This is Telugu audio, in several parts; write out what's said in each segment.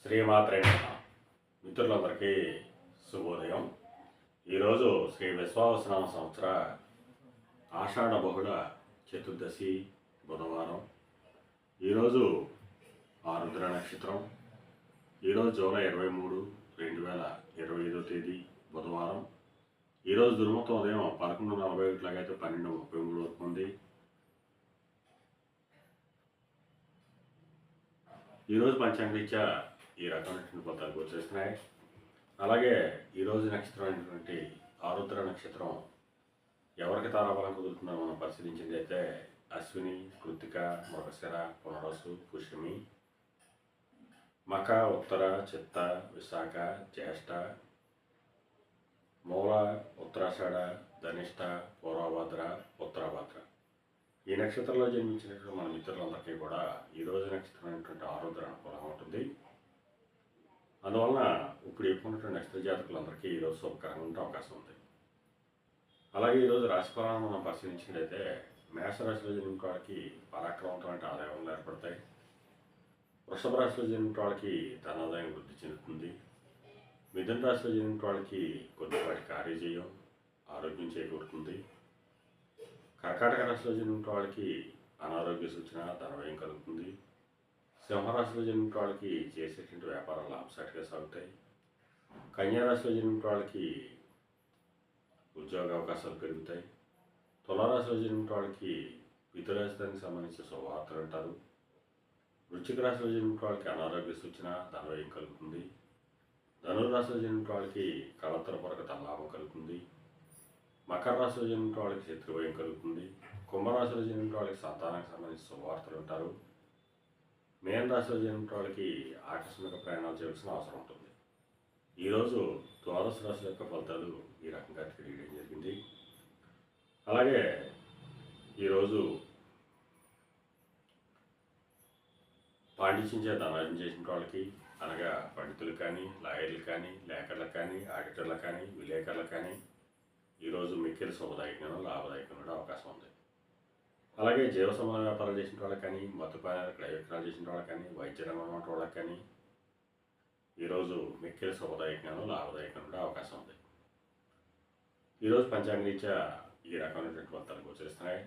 శ్రీమాత్రే నమః. మిత్రులందరికీ శుభోదయం. ఈరోజు శ్రీ విశ్వావసనామ సంవత్సర ఆషాఢ బహుళ చతుర్దశి బుధవారం. ఈరోజు ఆరుద్ర నక్షత్రం. ఈరోజు జూలై 23, 2025 తేదీ బుధవారం. ఈరోజు దుర్ముహూర్తం ఉదయం 11:41 లాగైతే 12:33 వరకు ఉంది. ఈరోజు పంచాంగరీత్యా ఈ రకమైనటువంటి ఫలితాలు గోచరిస్తున్నాయి. అలాగే ఈరోజు నక్షత్రం అయినటువంటి ఆరుద్ర నక్షత్రం ఎవరికి తారాబలం కుదురుతుందో మనం పరిశీలించింది అయితే అశ్విని, కృత్తిక, మృగశిర, పునరసు, పుష్యమి, మఖ, ఉత్తర, చిత్త, విశాఖ, జ్యేష్ఠ, మూల, ఉత్తరాషాఢ, ధనిష్ట, పూర్వభద్ర, ఉత్తరాభద్ర. ఈ నక్షత్రంలో జన్మించినటువంటి మన మిత్రులందరికీ కూడా ఈరోజు నక్షత్రం అయినటువంటి ఆరుద్ర అనుకూలంగా ఉంటుంది. అందువలన ఇప్పుడు చెప్పుకున్నటువంటి నక్షత్ర జాతకులందరికీ ఈరోజు శుభకరంగా ఉండే అవకాశం ఉంది. అలాగే ఈరోజు రాశి ఫలాలను మనం పరిశీలించినట్లయితే మేషరాశిలో జన్మించిన వాళ్ళకి పరాక్రమవంతమైన ఆదాయాలు ఏర్పడతాయి. వృషభ రాశిలో జన్మించిన వాళ్ళకి ధనాదాయం వృద్ధి చెందుతుంది. మిథున రాశిలో జన్మించిన వాళ్ళకి కొద్దిపాటి కార్యజయం, ఆరోగ్యం చేకూరుతుంది. కర్కాటక రాశిలో జన్మించిన వాళ్ళకి అనారోగ్య సూచన, ధనవ్యయం కలుగుతుంది. సింహరాశిలో జన్మించిన వాళ్ళకి చేసేటువంటి వ్యాపారాలు లాభసాటిగా సాగుతాయి. కన్యారాశిలో జన్మించిన వాళ్ళకి ఉద్యోగ అవకాశాలు పెరుగుతాయి. తులారాశిలో జన్మించిన వాళ్ళకి పితృరాశిదానికి సంబంధించిన శుభవార్తలు అంటారు. వృశ్చిక రాశిలో జన్మించిన వాళ్ళకి అనారోగ్య సూచన, ధనవ్యయం కలుగుతుంది. ధనుర్రాశిలో జన్మించిన వాళ్ళకి కళత్రపరక లాభం కలుగుతుంది. మకర రాశిలో జన్మించిన వాళ్ళకి శత్రుభయం కలుగుతుంది. కుంభరాశిలో జన్మించిన వాళ్ళకి సంతానానికి సంబంధించిన శుభవార్తలు ఉంటారు. మేన రాశిలో జన్మించిన వాళ్ళకి ఆకస్మిక ప్రయాణాలు చేయాల్సిన అవసరం ఉంటుంది. ఈరోజు ద్వాదశ రాశుల యొక్క ఫలితాలు ఈ రకంగా తెలియడం జరిగింది. అలాగే ఈరోజు పాండిత్యం చేత అనార్జన చేసిన వాళ్ళకి అనగా పండితులు కానీ, లాయర్లు కానీ, లేఖర్లకు కానీ, ఆడిటర్లకు కానీ, విలేకరులకు కానీ ఈరోజు మిక్కిలి శుభదాయకంగా లాభదాయకంగా అవకాశం ఉంది. అలాగే జీవ సంబంధ వ్యాపారాలు చేసిన వాళ్ళకి కానీ, మత్తుపానాలు క్రయ విక్రయాలు చేసిన వాళ్ళకి కానీ, వైద్య రంగం ఉన్న వాళ్ళకి కానీ ఈరోజు మిక్కిలి శుభదాయకంగా లాభదాయకంగా అవకాశం ఉంది. ఈరోజు పంచాంగరీత్యా ఈ రకమైనటువంటి ఫలితాలు గోచరిస్తున్నాయి.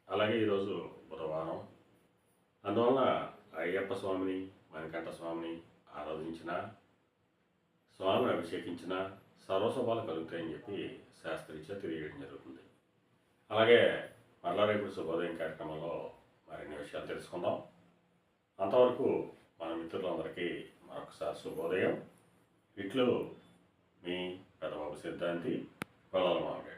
అలాగే ఈరోజు బుధవారం. అందువలన అయ్యప్ప స్వామిని, మణికంఠ స్వామిని ఆరాధించిన, స్వామిని అభిషేకించిన సర్వశుభాలు కలుగుతాయని చెప్పి శాస్త్రీత్యా తెలియడం జరుగుతుంది. అలాగే మరలా రేపు శుభోదయం కార్యక్రమంలో మరిన్ని విషయాలు తెలుసుకుందాం. అంతవరకు మన మిత్రులందరికీ మరొకసారి శుభోదయం. ఇట్లు మీ పెదబాబు సిద్ధాంతి, పొలాల మామిడి.